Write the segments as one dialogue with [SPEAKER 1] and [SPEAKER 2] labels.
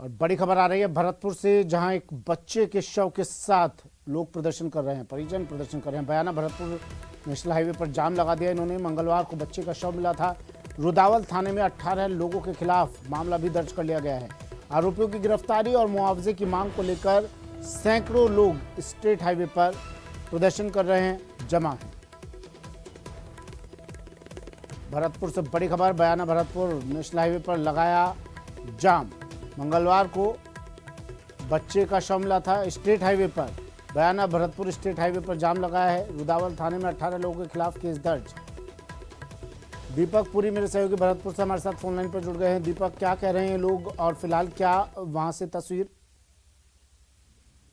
[SPEAKER 1] और बड़ी खबर आ रही है भरतपुर से, जहां एक बच्चे के शव के साथ लोग प्रदर्शन कर रहे हैं, परिजन प्रदर्शन कर रहे हैं। बयाना भरतपुर नेशनल हाईवे पर जाम लगा दिया इन्होंने। मंगलवार को बच्चे का शव मिला था। रुदावल थाने में 18 लोगों के खिलाफ मामला भी दर्ज कर लिया गया है। आरोपियों की गिरफ्तारी और मुआवजे की मांग को लेकर सैकड़ों लोग स्टेट हाईवे पर प्रदर्शन कर रहे हैं, जमा हैं। भरतपुर से बड़ी खबर, बयाना भरतपुर नेशनल हाईवे पर लगाया जाम। मंगलवार को बच्चे का शव मिला था स्टेट हाईवे पर। बयाना भरतपुर स्टेट हाईवे पर जाम लगाया है। रुदावल थाने में 18 लोगों के खिलाफ केस दर्ज। दीपक पुरी मेरे सहयोगी भरतपुर से हमारे साथ फोन लाइन पर जुड़ गए हैं। दीपक, क्या कह रहे हैं लोग और फिलहाल क्या वहां से तस्वीर?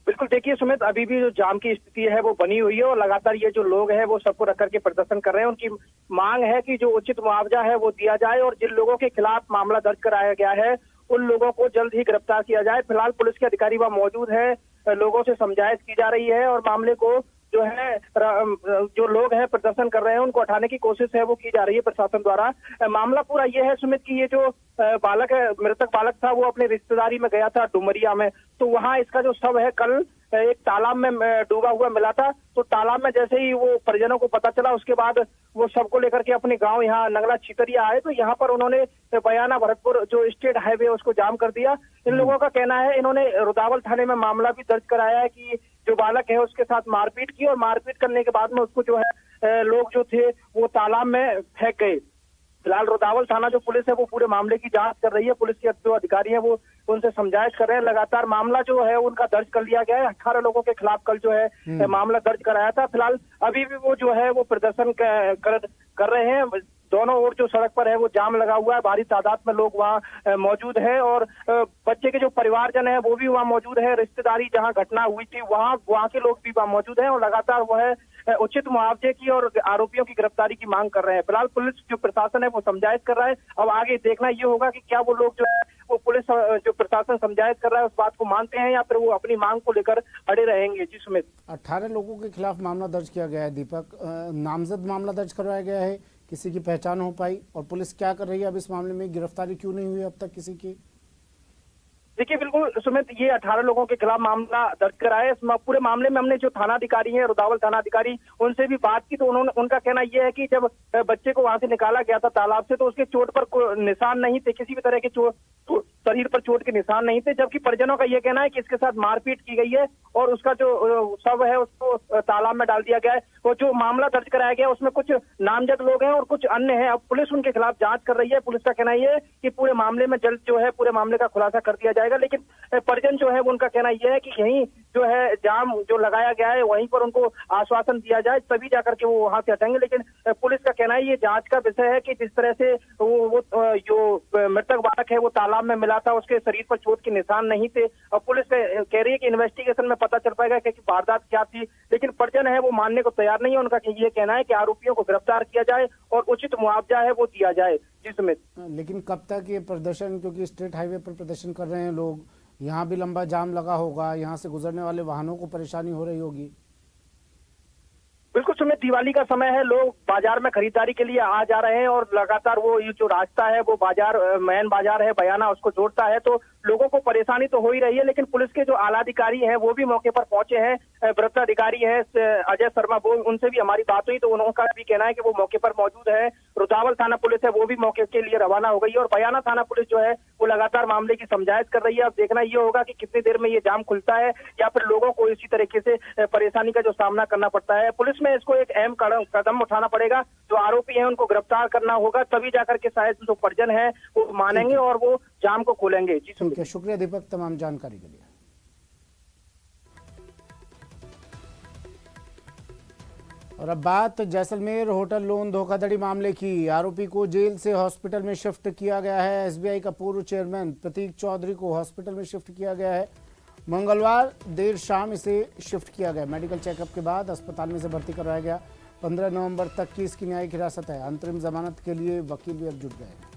[SPEAKER 2] बिल्कुल, देखिए सुमित, अभी भी जो जाम की स्थिति है वो बनी हुई है और लगातार ये जो लोग हैं वो सबको रख करके प्रदर्शन कर रहे हैं। उनकी मांग है कि जो उचित मुआवजा है वो दिया जाए और जिन लोगों के खिलाफ मामला दर्ज कराया गया है उन लोगों को जल्द ही गिरफ्तार किया जाए। फिलहाल पुलिस के अधिकारी वहां मौजूद है, लोगों से समझाइश की जा रही है और मामले को जो है जो लोग हैं प्रदर्शन कर रहे हैं उनको हटाने की कोशिश है वो की जा रही है प्रशासन द्वारा। मामला पूरा ये है सुमित कि ये जो बालक है, मृतक बालक था, वो अपने रिश्तेदारी में गया था डुमरिया में, तो वहां इसका जो शव है कल एक तालाब में डूबा हुआ मिला था। तो तालाब में जैसे ही वो परिजनों को पता चला उसके बाद वो शव को लेकर के अपने गांव यहाँ नगला छितरिया आए, तो यहाँ पर उन्होंने बयाना भरतपुर जो स्टेट हाईवे उसको जाम कर दिया। इन लोगों का कहना है इन्होंने रुदावल थाने में मामला भी दर्ज कराया है कि जो बालक है उसके साथ मारपीट की और मारपीट करने के बाद में उसको जो है लोग जो थे वो तालाब में फेंक गए। फिलहाल रुदावल थाना जो पुलिस है वो पूरे मामले की जांच कर रही है। पुलिस के जो अधिकारी हैं वो उनसे समझाइश कर रहे हैं। लगातार मामला जो है उनका दर्ज कर लिया गया है। 18 लोगों के खिलाफ कल जो है मामला दर्ज कराया था। फिलहाल अभी भी वो जो है वो प्रदर्शन कर रहे हैं। दोनों ओर जो सड़क पर है वो जाम लगा हुआ है, भारी तादाद में लोग वहाँ मौजूद है और बच्चे के जो परिवारजन है वो भी वहाँ मौजूद है। रिश्तेदारी जहाँ घटना हुई थी वहाँ के लोग भी वहाँ मौजूद हैं और लगातार वो है उचित मुआवजे की और आरोपियों की गिरफ्तारी की मांग कर रहे हैं। फिलहाल पुलिस जो प्रशासन है वो समझाइश कर रहा है। अब आगे देखना ये होगा कि क्या वो लोग जो है वो पुलिस जो प्रशासन समझाइश कर रहा है उस बात को मानते हैं या फिर वो अपनी मांग को लेकर अड़े रहेंगे। जी सुमित,
[SPEAKER 1] 18 लोगों के खिलाफ मामला दर्ज किया गया है। दीपक, नामजद मामला दर्ज करवाया गया है, किसी की पहचान हो पाई? और पुलिस क्या कर रही है अब इस मामले में? गिरफ्तारी क्यों नहीं हुई अब तक किसी की?
[SPEAKER 2] देखिए बिल्कुल सुमित, ये 18 लोगों के खिलाफ मामला दर्ज करा है। इस पूरे मामले में हमने जो थाना अधिकारी हैं, रुदावल थाना अधिकारी, उनसे भी बात की तो उनका कहना यह है कि जब बच्चे को वहां से निकाला गया था तालाब से तो उसके चोट पर निशान नहीं थे, किसी भी तरह के शरीर पर चोट के निशान नहीं थे। जबकि परिजनों का यह कहना है कि इसके साथ मारपीट की गई है और उसका जो शव है उसको तालाब में डाल दिया गया है। और जो मामला दर्ज कराया गया उसमें कुछ नामजद लोग हैं और कुछ अन्य हैं। अब पुलिस उनके खिलाफ जांच कर रही है। पुलिस का कहना यह है कि पूरे मामले में जल्द जो है पूरे मामले का खुलासा कर दिया जाएगा। लेकिन परिजन जो है उनका कहना यह है कि यहीं जो है जाम जो लगाया गया है वहीं पर उनको आश्वासन दिया जाए तभी जाकर के वो वहां से हटेंगे। लेकिन पुलिस का कहना है ये जांच का विषय है कि जिस तरह से वो जो मृतक बालक है वो तालाब में मिला था, उसके शरीर पर चोट के निशान नहीं थे। और पुलिस कह रही है कि इन्वेस्टिगेशन में पता चल पाएगा कि वारदात क्या थी। लेकिन परिजन है वो मानने को तैयार नहीं है। उनका ये कहना है कि आरोपियों को गिरफ्तार किया जाए और उचित मुआवजा है वो दिया जाए। जी सुमित,
[SPEAKER 1] लेकिन कब तक ये प्रदर्शन, क्योंकि स्टेट हाईवे पर प्रदर्शन कर रहे हैं लोग, यहाँ भी लंबा जाम लगा होगा, यहाँ से गुजरने वाले वाहनों को परेशानी हो रही होगी?
[SPEAKER 2] बिल्कुल सुमित, दिवाली का समय है, लोग बाजार में खरीदारी के लिए आ जा रहे हैं और लगातार वो ये जो रास्ता है वो बाजार मेन बाजार है बयाना उसको जोड़ता है, तो लोगों को परेशानी तो हो ही रही है। लेकिन पुलिस के जो आला अधिकारी हैं वो भी मौके पर पहुंचे हैं। वरिष्ठ अधिकारी हैं अजय शर्मा, वो उनसे भी हमारी बात हुई तो उनका भी कहना है कि वो मौके पर मौजूद है। रुदावल थाना पुलिस है वो भी मौके के लिए रवाना हो गई है और बयाना थाना पुलिस जो है वो लगातार मामले की समझाइश कर रही है। अब देखना ये होगा कि कितनी देर में ये जाम खुलता है या फिर लोगों को इसी तरीके से परेशानी का जो सामना करना पड़ता है। पुलिस में इसको एक अहम कदम उठाना पड़ेगा। जो आरोपी हैं उनको गिरफ्तार करना होगा, तभी जाकर के शायद जो परिजन है वो मानेंगे और वो जाम को खोलेंगे। जी
[SPEAKER 1] ठीक है, शुक्रिया दीपक तमाम जानकारी के लिए। और अब बात जैसलमेर होटल लोन धोखाधड़ी मामले की। आरोपी को जेल से हॉस्पिटल में शिफ्ट किया गया है। एसबीआई का पूर्व चेयरमैन प्रतीक चौधरी को हॉस्पिटल में शिफ्ट किया गया है। मंगलवार देर शाम इसे शिफ्ट किया गया। मेडिकल चेकअप के बाद अस्पताल में इसे भर्ती करवाया गया। 15 नवंबर तक की इसकी न्यायिक हिरासत है। अंतरिम जमानत के लिए वकील भी अब जुट गए हैं।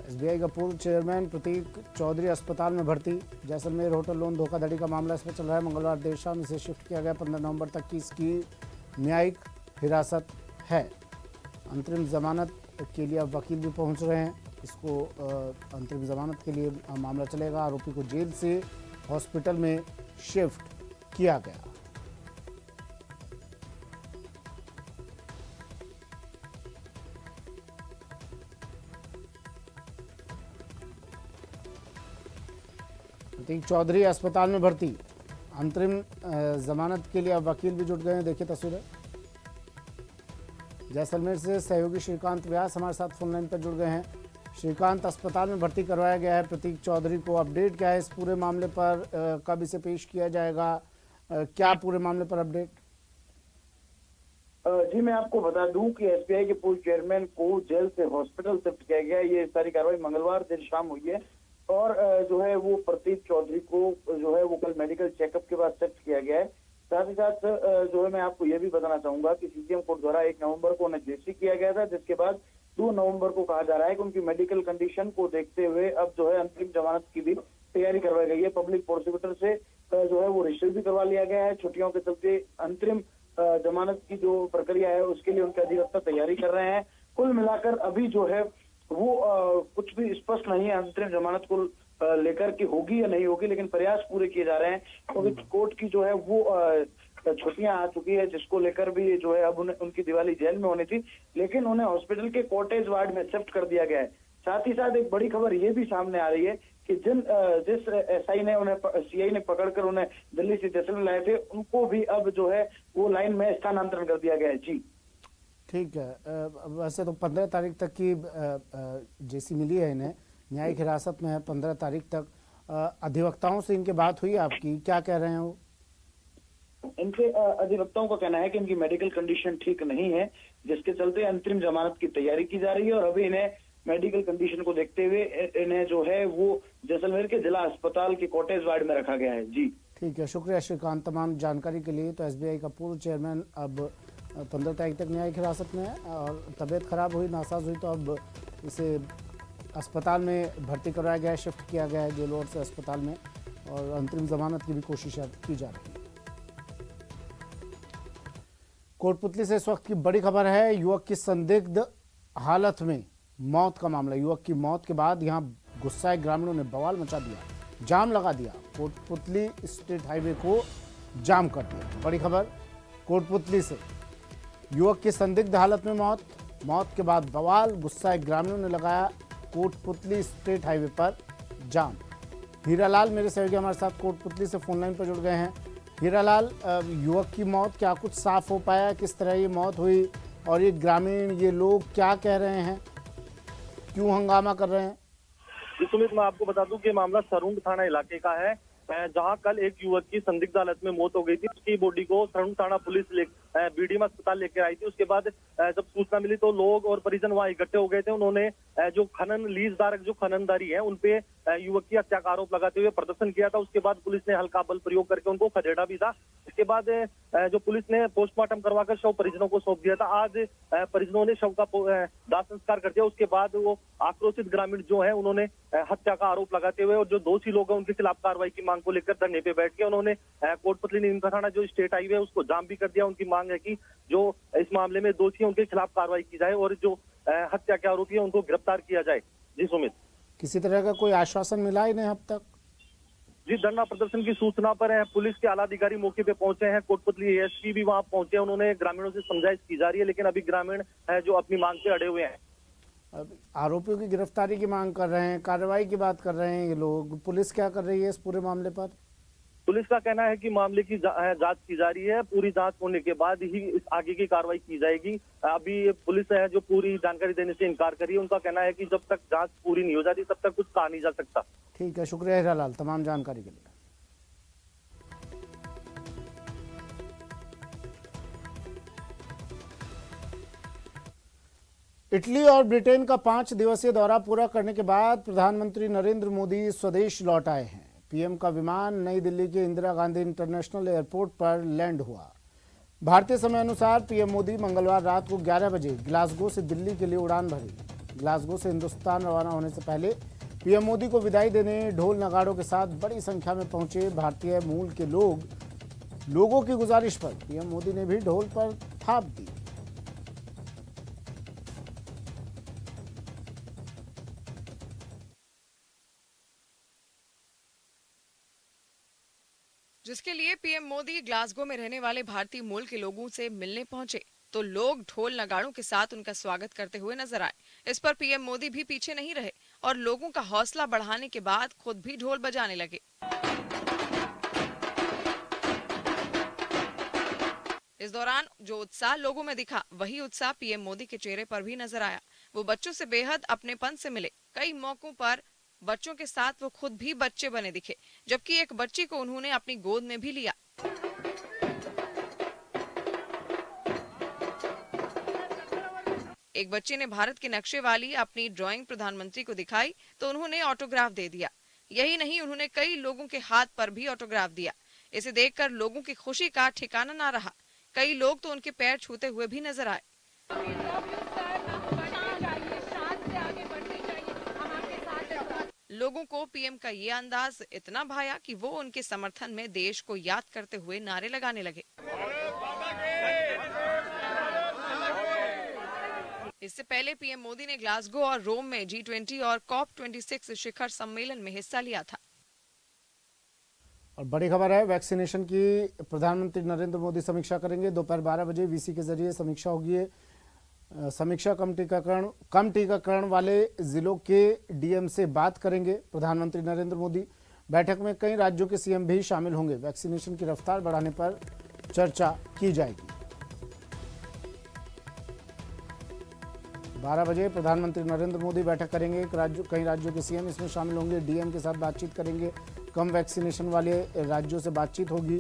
[SPEAKER 1] एसबीआई का पूर्व चेयरमैन प्रतीक चौधरी अस्पताल में भर्ती। जैसलमेर होटल लोन धोखाधड़ी का मामला इसमें चल रहा है। मंगलवार देर शाम इसे शिफ्ट किया गया। 15 नवंबर तक की इसकी न्यायिक हिरासत है। अंतरिम जमानत के लिए अब वकील भी पहुंच रहे हैं। इसको अंतरिम जमानत के लिए मामला चलेगा। आरोपी को जेल से हॉस्पिटल में शिफ्ट किया गया। प्रतीक चौधरी अस्पताल में भर्ती। अंतरिम जमानत के लिए अब वकील भी जुट गए हैं। देखिए तस्वीरें। जैसलमेर से सहयोगी श्रीकांत व्यास हमारे साथ फोन लाइन पर जुड़ गए हैं। श्रीकांत, अस्पताल में भर्ती करवाया गया है प्रतीक चौधरी को, अपडेट क्या है इस पूरे मामले पर? कब इसे पेश किया जाएगा? क्या पूरे मामले पर अपडेट?
[SPEAKER 3] जी मैं आपको बता दूं कि एसबीआई के पूर्व चेयरमैन को जेल से हॉस्पिटल शिफ्ट किया गया। ये सारी कार्रवाई मंगलवार देर शाम हुई है और जो है वो प्रतीक चौधरी को जो है वो कल मेडिकल चेकअप के बाद शिफ्ट किया गया है। साथ ही साथ जो है मैं आपको ये भी बताना चाहूंगा कि सीजीएम कोर्ट द्वारा 1 नवंबर को उन्हें जेसी किया गया था, जिसके बाद 2 नवंबर को कहा जा रहा है कि उनकी मेडिकल कंडीशन को देखते हुए अब जो है अंतरिम जमानत की भी तैयारी करवाई गई है। पब्लिक प्रोसिक्यूटर से जो है वो रजिस्टर भी करवा लिया गया है। छुट्टियों के चलते अंतरिम जमानत की जो प्रक्रिया है उसके लिए उनके अधिवक्ता तैयारी कर रहे हैं। कुल मिलाकर अभी जो है वो कुछ भी स्पष्ट नहीं है अंतरिम जमानत को लेकर कि होगी या नहीं होगी, लेकिन प्रयास पूरे किए जा रहे हैं क्योंकि कोर्ट की जो है वो छुट्टियां आ चुकी है, जिसको लेकर भी जो है अब उनकी दिवाली जेल में होनी थी, लेकिन उन्हें हॉस्पिटल के कॉटेज वार्ड में शिफ्ट कर दिया गया है। साथ ही साथ एक बड़ी खबर ये भी सामने आ रही है कि जिस एसआई ने उन्हें सीआई ने पकड़कर उन्हें दिल्ली से जैसलमेर लाए थे, उनको भी अब जो है वो लाइन में स्थानांतरण कर दिया गया है। जी
[SPEAKER 1] ठीक है। वैसे तो 15 तारीख तक की जेसी मिली है इन्हें, न्यायिक हिरासत में है 15 तारीख तक। अधिवक्ताओं से इनके बात हुई आपकी, क्या कह रहे हैं वो?
[SPEAKER 3] इनके अधिवक्ताओं का कहना है कि इनकी मेडिकल कंडीशन ठीक नहीं है, जिसके चलते अंतरिम जमानत की तैयारी की जा रही है और अभी इन्हें मेडिकल कंडीशन को देखते हुए इन्हें जो है वो जैसलमेर के जिला अस्पताल के कॉटेज वार्ड में रखा गया है। जी
[SPEAKER 1] ठीक है, शुक्रिया श्रीकांत तमाम जानकारी के लिए। तो एसबीआई का पूर्व चेयरमैन अब 15 तारीख तक न्यायिक हिरासत में है और तबीयत खराब हुई, नासाज हुई, तो अब इसे अस्पताल में भर्ती कराया गया है, शिफ्ट किया गया है जेल से अस्पताल में, और अंतरिम जमानत की भी कोशिश की जा रही है। कोटपुतली से इस वक्त की बड़ी खबर है। युवक की संदिग्ध हालत में मौत का मामला। युवक की मौत के बाद यहां गुस्साए ग्रामीणों ने बवाल मचा दिया, जाम लगा दिया, कोटपुतली स्टेट हाईवे को जाम कर दिया। बड़ी खबर कोटपुतली से, युवक की संदिग्ध हालत में मौत के बाद बवाल, गुस्साए ग्रामीणों ने लगाया कोटपुतली स्टेट हाईवे पर जाम। हीरालाल मेरे सहयोगी हमारे साथ कोटपुतली से फोन लाइन पर जुड़ गए हैं। हीरालाल, युवक की मौत क्या कुछ साफ हो पाया, किस तरह ये मौत हुई, और ये ग्रामीण, ये लोग क्या कह रहे हैं, क्यों हंगामा कर रहे हैं?
[SPEAKER 4] जी सुमित, मैं आपको बता दूं कि मामला सरुंग थाना इलाके का है, जहां कल एक युवक की संदिग्ध हालत में मौत हो गई थी। उसकी बॉडी को सरुंग थाना पुलिस बीडीएम अस्पताल लेकर आई थी। उसके बाद जब सूचना मिली तो लोग और परिजन वहां इकट्ठे हो गए थे। उन्होंने जो लीजधारक जो खननदारी है उन पे युवक की हत्या का आरोप लगाते हुए प्रदर्शन किया था। उसके बाद पुलिस ने हल्का बल प्रयोग करके उनको खदेड़ा भी था। इसके बाद जो पुलिस ने पोस्टमार्टम करवाकर शव परिजनों को सौंप दिया था। आज परिजनों ने शव का दाह संस्कार कर दिया। उसके बाद वो आक्रोशित ग्रामीण जो है उन्होंने हत्या का आरोप लगाते हुए और जो दोषी लोग हैं उनके खिलाफ कार्रवाई की मांग को लेकर धरने पे बैठ के उन्होंने कोटपुतली नीमका थाना जो स्टेट हाईवे है उसको जाम भी कर दिया। उनकी मांग है कि जो इस मामले में दोषी है उनके खिलाफ कार्रवाई की जाए और जो हत्या के आरोपी है उनको गिरफ्तार किया जाए। जी सुमित,
[SPEAKER 1] किसी तरह का कोई आश्वासन मिला ही नहीं अब तक?
[SPEAKER 4] जी, धरना प्रदर्शन की सूचना पर पुलिस के आला अधिकारी मौके पे पहुंचे हैं। कोटपुतली एएसपी भी वहां पहुंचे हैं। उन्होंने ग्रामीणों से समझाइश की जा रही है, लेकिन अभी ग्रामीण जो अपनी मांग पे अड़े हुए हैं।
[SPEAKER 1] अब आरोपियों की गिरफ्तारी की मांग कर रहे हैं, कार्रवाई की बात कर रहे हैं ये लोग। पुलिस क्या कर रही है इस पूरे मामले पर?
[SPEAKER 4] पुलिस का कहना है कि मामले की जांच की जा रही है। पूरी जांच होने के बाद ही इस आगे की कार्रवाई की जाएगी। अभी पुलिस है जो पूरी जानकारी देने से इनकार कर रही है। उनका कहना है कि जब तक जांच पूरी नहीं हो जाती तब तक कुछ कहा नहीं जा सकता।
[SPEAKER 1] ठीक है, शुक्रिया हीरालाल तमाम जानकारी के लिए। इटली और ब्रिटेन का 5 दिवसीय दौरा पूरा करने के बाद प्रधानमंत्री नरेंद्र मोदी स्वदेश लौट आए हैं। पीएम का विमान नई दिल्ली के इंदिरा गांधी इंटरनेशनल एयरपोर्ट पर लैंड हुआ। भारतीय समय अनुसार पीएम मोदी मंगलवार रात को 11 बजे ग्लासगो से दिल्ली के लिए उड़ान भरी। ग्लासगो से हिंदुस्तान रवाना होने से पहले पीएम मोदी को विदाई देने ढोल नगाड़ों के साथ बड़ी संख्या में पहुंचे भारतीय मूल के लोगों की गुजारिश पर पीएम मोदी ने भी ढोल पर थाप दी।
[SPEAKER 5] जिसके लिए पीएम मोदी ग्लासगो में रहने वाले भारतीय मूल के लोगों से मिलने पहुंचे तो लोग ढोल नगाड़ों के साथ उनका स्वागत करते हुए नजर आए। इस पर पीएम मोदी भी पीछे नहीं रहे और लोगों का हौसला बढ़ाने के बाद खुद भी ढोल बजाने लगे। इस दौरान जो उत्साह लोगों में दिखा, वही उत्साह पीएम मोदी के चेहरे पर भी नजर आया। वो बच्चों से बेहद अपनेपन से मिले। कई मौकों पर बच्चों के साथ वो खुद भी बच्चे बने दिखे, जबकि एक बच्ची को उन्होंने अपनी गोद में भी लिया। एक बच्चे ने भारत के नक्शे वाली अपनी ड्राइंग प्रधानमंत्री को दिखाई तो उन्होंने ऑटोग्राफ दे दिया। यही नहीं, उन्होंने कई लोगों के हाथ पर भी ऑटोग्राफ दिया। इसे देखकर लोगों की खुशी का ठिकाना ना रहा। कई लोग तो उनके पैर छूते हुए भी नजर आए। लोगों को पीएम का ये अंदाज इतना भाया कि वो उनके समर्थन में देश को याद करते हुए नारे लगाने लगे। इससे पहले पीएम मोदी ने ग्लासगो और रोम में G20 और COP26 शिखर सम्मेलन में हिस्सा लिया था।
[SPEAKER 1] और बड़ी खबर है, वैक्सीनेशन की प्रधानमंत्री नरेंद्र मोदी समीक्षा करेंगे। दोपहर 12 बजे वीसी के जरिए समीक्षा होगी। समीक्षा कम टीकाकरण वाले जिलों के डीएम से बात करेंगे प्रधानमंत्री नरेंद्र मोदी। बैठक में कई राज्यों के सीएम भी शामिल होंगे। वैक्सीनेशन की रफ्तार बढ़ाने पर चर्चा की जाएगी। 12 बजे प्रधानमंत्री नरेंद्र मोदी बैठक करेंगे। कई राज्यों के सीएम इसमें शामिल होंगे। डीएम के साथ बातचीत करेंगे। कम वैक्सीनेशन वाले राज्यों से बातचीत होगी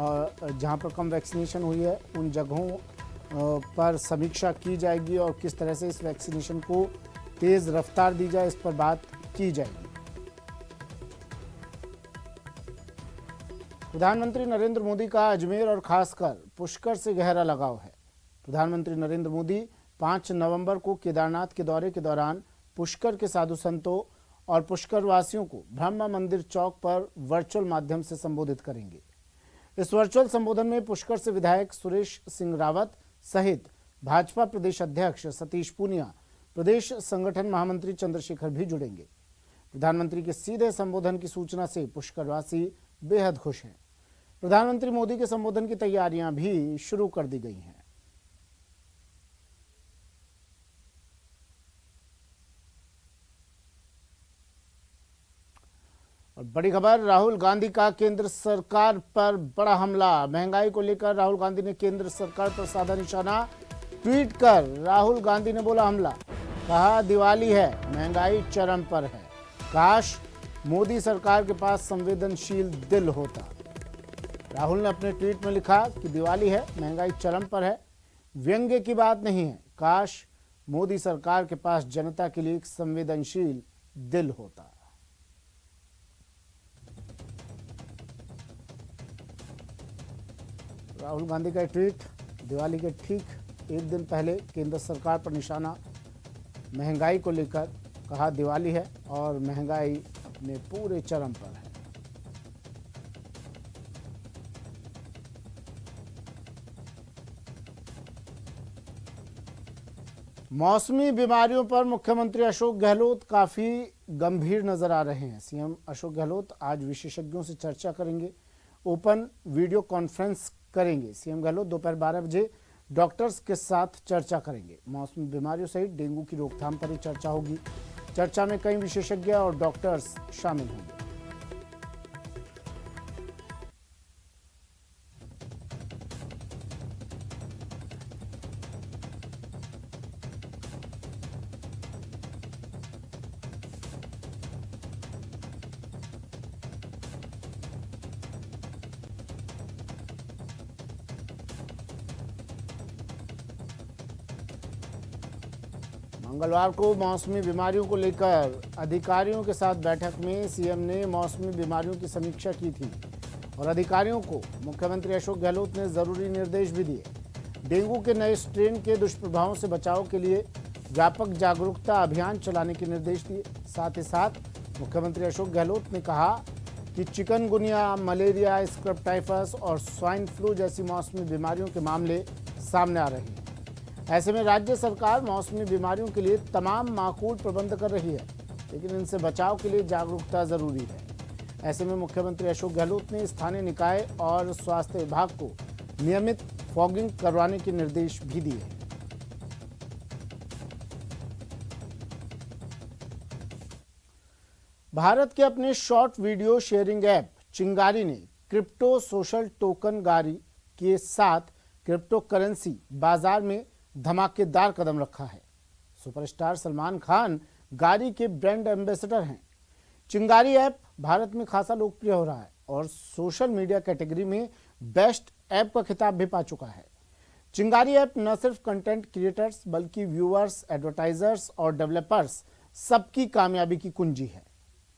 [SPEAKER 1] और जहां पर कम वैक्सीनेशन हुई है उन जगहों पर समीक्षा की जाएगी और किस तरह से इस वैक्सीनेशन को तेज रफ्तार दी जाए, इस पर बात की जाएगी। प्रधानमंत्री नरेंद्र मोदी का अजमेर और खासकर पुष्कर से गहरा लगाव है। प्रधानमंत्री नरेंद्र मोदी 5 नवंबर को केदारनाथ के दौरे के दौरान पुष्कर के साधु संतों और पुष्कर वासियों को ब्रह्मा मंदिर चौक पर वर्चुअल माध्यम से संबोधित करेंगे। इस वर्चुअल संबोधन में पुष्कर से विधायक सुरेश सिंह रावत सहित भाजपा प्रदेश अध्यक्ष सतीश पूनिया, प्रदेश संगठन महामंत्री चंद्रशेखर भी जुड़ेंगे। प्रधानमंत्री के सीधे संबोधन की सूचना से पुष्करवासी बेहद खुश हैं। प्रधानमंत्री मोदी के संबोधन की तैयारियां भी शुरू कर दी गई हैं। और बड़ी खबर, राहुल गांधी का केंद्र सरकार पर बड़ा हमला। महंगाई को लेकर राहुल गांधी ने केंद्र सरकार पर साधा निशाना। ट्वीट कर राहुल गांधी ने बोला हमला। कहा दिवाली है, महंगाई चरम पर है। काश मोदी सरकार के पास संवेदनशील दिल होता। राहुल ने अपने ट्वीट में लिखा कि दिवाली है, महंगाई चरम पर है। व्यंग्य की बात नहीं है। काश मोदी सरकार के पास जनता के लिए एक संवेदनशील दिल होता। राहुल गांधी का ट्वीट दिवाली के ठीक एक दिन पहले केंद्र सरकार पर निशाना। महंगाई को लेकर कहा दिवाली है और महंगाई अपने पूरे चरम पर है। मौसमी बीमारियों पर मुख्यमंत्री अशोक गहलोत काफी गंभीर नजर आ रहे हैं। सीएम अशोक गहलोत आज विशेषज्ञों से चर्चा करेंगे। ओपन वीडियो कॉन्फ्रेंस करेंगे। सीएम गहलोत दोपहर 12 बजे डॉक्टर्स के साथ चर्चा करेंगे। मौसमी बीमारियों सहित डेंगू की रोकथाम पर ही चर्चा होगी। चर्चा में कई विशेषज्ञ और डॉक्टर्स शामिल होंगे। मंगलवार को मौसमी बीमारियों को लेकर अधिकारियों के साथ बैठक में सीएम ने मौसमी बीमारियों की समीक्षा की थी और अधिकारियों को मुख्यमंत्री अशोक गहलोत ने जरूरी निर्देश भी दिए। डेंगू के नए स्ट्रेन के दुष्प्रभावों से बचाव के लिए व्यापक जागरूकता अभियान चलाने के निर्देश दिए। साथ ही साथ मुख्यमंत्री अशोक गहलोत ने कहा कि चिकनगुनिया, मलेरिया, स्क्रब टाइफस और स्वाइन फ्लू जैसी मौसमी बीमारियों के मामले सामने आ रहे हैं। ऐसे में राज्य सरकार मौसमी बीमारियों के लिए तमाम माकूल प्रबंध कर रही है, लेकिन इनसे बचाव के लिए जागरूकता जरूरी है। ऐसे में मुख्यमंत्री अशोक गहलोत ने स्थानीय निकाय और स्वास्थ्य विभाग को नियमित फॉगिंग करवाने के निर्देश भी दिए हैं। भारत के अपने शॉर्ट वीडियो शेयरिंग ऐप चिंगारी ने क्रिप्टो सोशल टोकन गारी के साथ क्रिप्टो करेंसी बाजार में धमाकेदार कदम रखा है। सुपरस्टार सलमान खान गारी के ब्रांड एम्बेसडर हैं। चिंगारी ऐप भारत में खासा लोकप्रिय हो रहा है और सोशल मीडिया कैटेगरी में बेस्ट ऐप का खिताब भी पा चुका है। चिंगारी ऐप न सिर्फ कंटेंट क्रिएटर्स बल्कि व्यूअर्स, एडवर्टाइजर्स और डेवलपर्स सबकी कामयाबी की कुंजी है।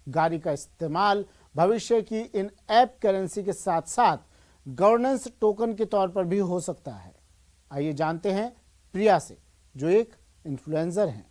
[SPEAKER 1] गारी का इस्तेमाल भविष्य की इन ऐप करेंसी के साथ साथ गवर्नेंस टोकन के तौर पर भी हो सकता है। आइए जानते हैं प्रिया से, जो एक इन्फ्लुएंसर हैं।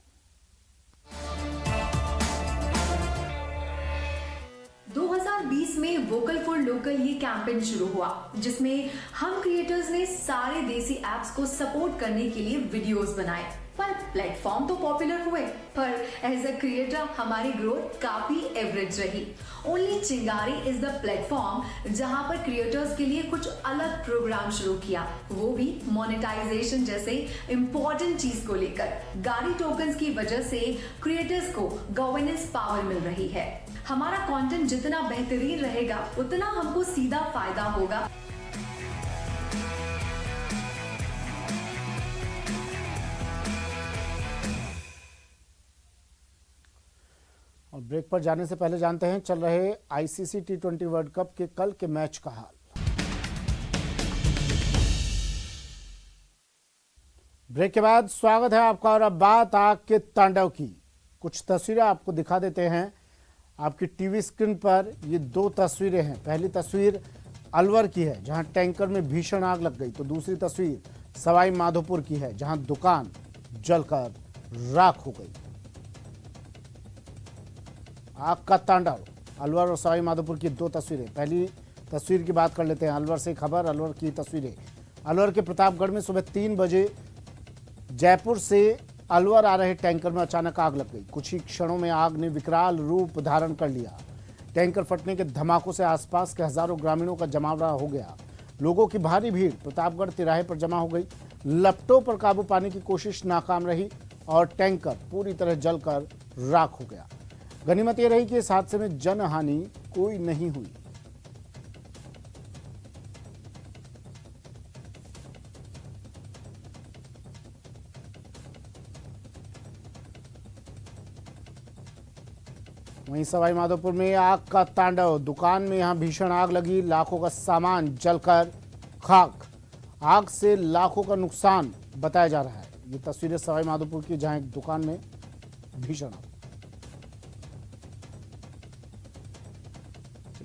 [SPEAKER 6] 2020 में वोकल फॉर लोकल ये कैंपेन शुरू हुआ, जिसमें हम क्रिएटर्स ने सारे देसी एप्स को सपोर्ट करने के लिए वीडियोस बनाए। पर प्लेटफॉर्म तो पॉपुलर हुए, पर एज अ क्रिएटर हमारी ग्रोथ काफी एवरेज रही। ओनली चिंगारी इज द प्लेटफॉर्म जहां पर क्रिएटर्स के लिए कुछ अलग प्रोग्राम शुरू किया, वो भी मोनेटाइजेशन जैसे इंपॉर्टेंट चीज को लेकर। गारी टोकन्स की वजह से क्रिएटर्स को गवर्नेंस पावर मिल रही है। हमारा कंटेंट जितना बेहतरीन रहेगा उतना हमको सीधा फायदा होगा।
[SPEAKER 1] और ब्रेक पर जाने से पहले जानते हैं चल रहे आईसीसी टी20 वर्ल्ड कप के कल के मैच का हाल। ब्रेक के बाद स्वागत है आपका और अब बात आग के तांडव की। कुछ तस्वीरें आपको दिखा देते हैं। आपकी टीवी स्क्रीन पर ये दो तस्वीरें हैं। पहली तस्वीर अलवर की है जहां टैंकर में भीषण आग लग गई, तो दूसरी तस्वीर सवाई माधोपुर की है जहां दुकान जलकर राख हो गई। आग का तांडव, अलवर और सवाई माधोपुर की दो तस्वीरें। पहली तस्वीर की बात कर लेते हैं। अलवर से खबर, अलवर की तस्वीरें। अलवर के प्रतापगढ़ में सुबह 3 बजे जयपुर से अलवर आ रहे टैंकर में अचानक आग लग गई। कुछ ही क्षणों में आग ने विकराल रूप धारण कर लिया। टैंकर फटने के धमाकों से आसपास के हजारों ग्रामीणों का जमावड़ा हो गया। लोगों की भारी भीड़ प्रतापगढ़ तिराहे पर जमा हो गई। लपटों पर काबू पाने की कोशिश नाकाम रही और टैंकर पूरी तरह जलकर राख हो गया। गनीमत यह रही कि इस हादसे में जनहानि कोई नहीं हुई। वहीं सवाई माधोपुर में आग का तांडव, दुकान में यहां भीषण आग लगी, लाखों का सामान जलकर खाक। आग से लाखों का नुकसान बताया जा रहा है। ये तस्वीरें सवाई माधोपुर की जहां एक दुकान में भीषण आग।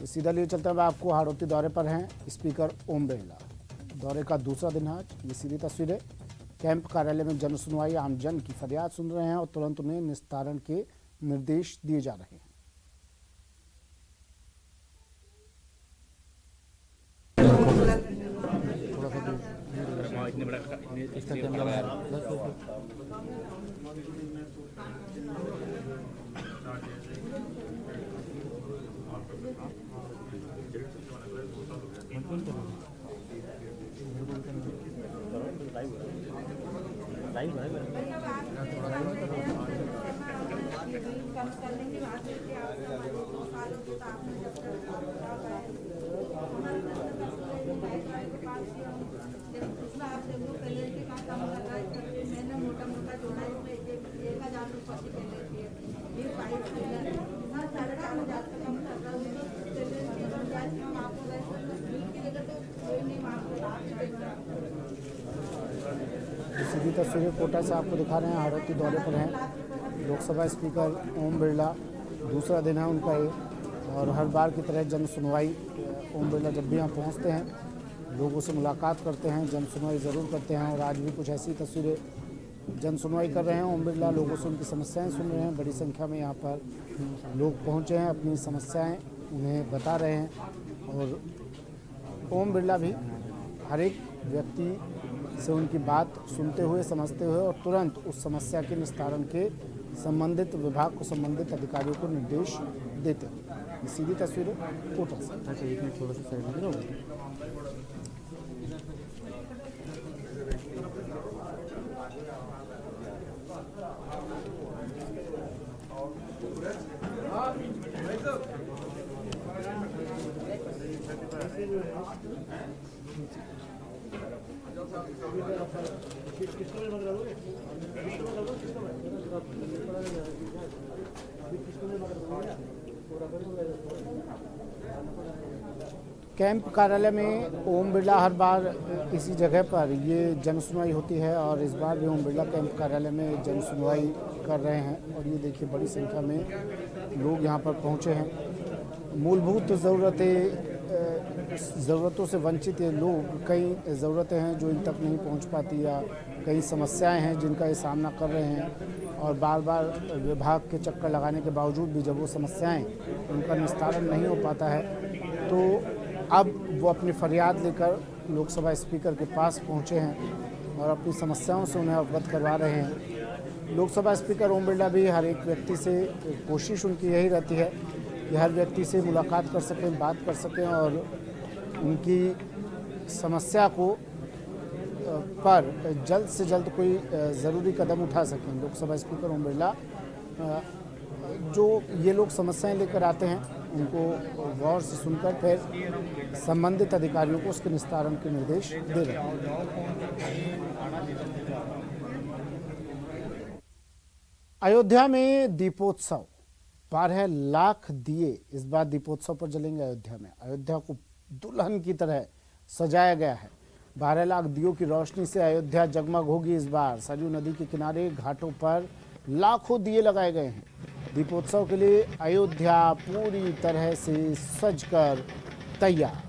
[SPEAKER 1] सीधा लिए चलते हैं, आपको हाड़ौती दौरे पर हैं स्पीकर ओम बिरला। दौरे का दूसरा दिन है आज। ये सीधी तस्वीरें कैंप कार्यालय में जन सुनवाई, आमजन की फरियाद सुन रहे हैं और तुरंत उन्हें निस्तारण के निर्देश दिए जा रहे हैं। सीधी तस्वीरें कोटा से आपको दिखा रहे हैं। हाड़ौती दौरे पर हैं लोकसभा स्पीकर ओम बिरला। दूसरा दिन है उनका ये, और हर बार की तरह जन सुनवाई। ओम बिरला जब भी यहाँ पहुँचते हैं लोगों से मुलाकात करते हैं, जन सुनवाई ज़रूर करते हैं और आज भी कुछ ऐसी तस्वीरें जन सुनवाई कर रहे हैं। ओम बिरला लोगों से उनकी समस्याएं सुन रहे हैं। बड़ी संख्या में यहाँ पर लोग पहुँचे हैं, अपनी समस्याएं उन्हें बता रहे हैं और ओम बिरला भी हर एक व्यक्ति से उनकी बात सुनते हुए, समझते हुए और तुरंत उस समस्या के निस्तारण के संबंधित विभाग को, संबंधित अधिकारियों को निर्देश देते हैं। ये सीधी तस्वीरें कोटा से।
[SPEAKER 7] अच्छा, एक मिनट थोड़ा सा साइड में गिरो।
[SPEAKER 1] कैंप कार्यालय में ओम बिरला हर बार इसी जगह पर ये जन सुनवाई होती है और इस बार भी ओम बिरला कैंप कार्यालय में जन सुनवाई कर रहे हैं। और ये देखिए बड़ी संख्या में लोग यहाँ पर पहुँचे हैं। मूलभूत ज़रूरतों से वंचित ये लोग, कई ज़रूरतें हैं जो इन तक नहीं पहुँच पाती या कई समस्याएं हैं जिनका ये सामना कर रहे हैं और बार बार विभाग के चक्कर लगाने के बावजूद भी जब वो समस्याएं उनका निस्तारण नहीं हो पाता है तो अब वो अपनी फरियाद लेकर लोकसभा स्पीकर के पास पहुंचे हैं और अपनी समस्याओं से उन्हें अवगत करवा रहे हैं। लोकसभा स्पीकर ओम बिरला भी हर एक व्यक्ति से, कोशिश उनकी यही रहती है कि हर व्यक्ति से मुलाकात कर सकें, बात कर सकें और उनकी समस्या को पर जल्द से जल्द कोई ज़रूरी कदम उठा सकें। लोकसभा स्पीकर ओम बिरला जो ये लोग समस्याएं लेकर आते हैं उनको गौर से सुनकर फिर संबंधित अधिकारियों को उसके निस्तारण के निर्देश दे रहे हैं। अयोध्या में दीपोत्सव, 12 लाख दिए इस बार दीपोत्सव पर जलेंगे अयोध्या में। अयोध्या को दुल्हन की तरह सजाया गया है। 12 लाख दियों की रोशनी से अयोध्या जगमग होगी इस बार। सरयू नदी के किनारे घाटों पर लाखों दिए लगाए गए हैं। दीपोत्सव के लिए अयोध्या पूरी तरह से सजकर तैयार।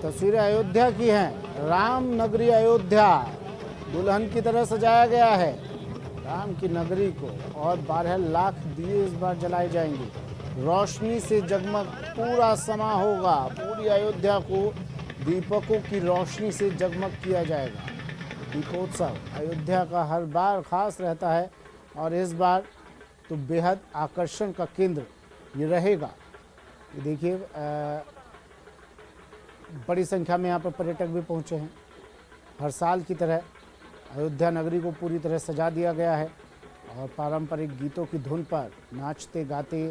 [SPEAKER 1] तस्वीरें अयोध्या की हैं। राम नगरी अयोध्या दुल्हन की तरह सजाया गया है राम की नगरी को और 12 लाख दिए इस बार जलाए जाएंगे। रोशनी से जगमग पूरा समा होगा। पूरी अयोध्या को दीपकों की रोशनी से जगमग किया जाएगा। दीपोत्सव अयोध्या का हर बार खास रहता है और इस बार तो बेहद आकर्षण का केंद्र ये रहेगा। ये देखिए बड़ी संख्या में यहाँ पर पर्यटक भी पहुँचे हैं। हर साल की तरह अयोध्या नगरी को पूरी तरह सजा दिया गया है और पारंपरिक गीतों की धुन पर नाचते गाते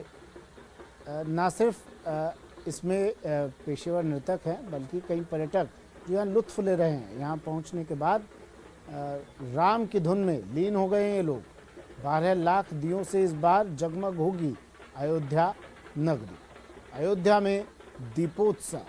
[SPEAKER 1] न सिर्फ इसमें पेशेवर नृतक हैं बल्कि कई पर्यटक जो यहाँ लुत्फ़ ले रहे हैं। यहाँ पहुँचने के बाद राम की धुन में लीन हो गए हैं ये लोग। 12 लाख दियों से इस बार जगमग होगी अयोध्या नगरी। अयोध्या में दीपोत्सव।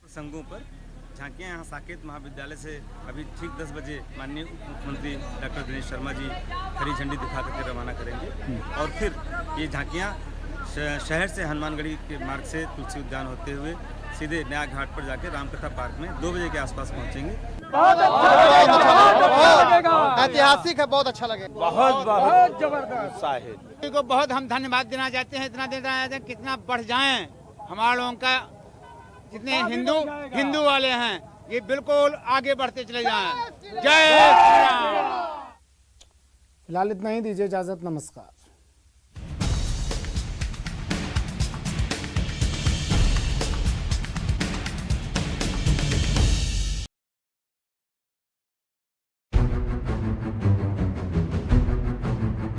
[SPEAKER 8] प्रसंगों पर झांकियां यहाँ साकेत महाविद्यालय से अभी ठीक 10 बजे माननीय उप मुख्यमंत्री डॉक्टर दिनेश शर्मा जी हरी झंडी दिखा करके रवाना करेंगे और फिर ये झांकियां शहर से हनुमानगढ़ी के मार्ग से तुलसी उद्यान होते हुए सीधे नया घाट पर जाकर रामकथा पार्क में 2 बजे के आसपास पहुंचेंगे।
[SPEAKER 9] ऐतिहासिक है, बहुत अच्छा लगे, बहुत जबरदस्त है। को बहुत हम धन्यवाद देना चाहते हैं। इतना देना चाहते हैं कितना बढ़ जाएं हमारे लोगों का, जितने हिंदू वाले हैं ये बिल्कुल आगे बढ़ते चले जाएं। जय श्री राम।
[SPEAKER 1] फिलहाल इतना ही, दीजिए इजाजत, नमस्कार।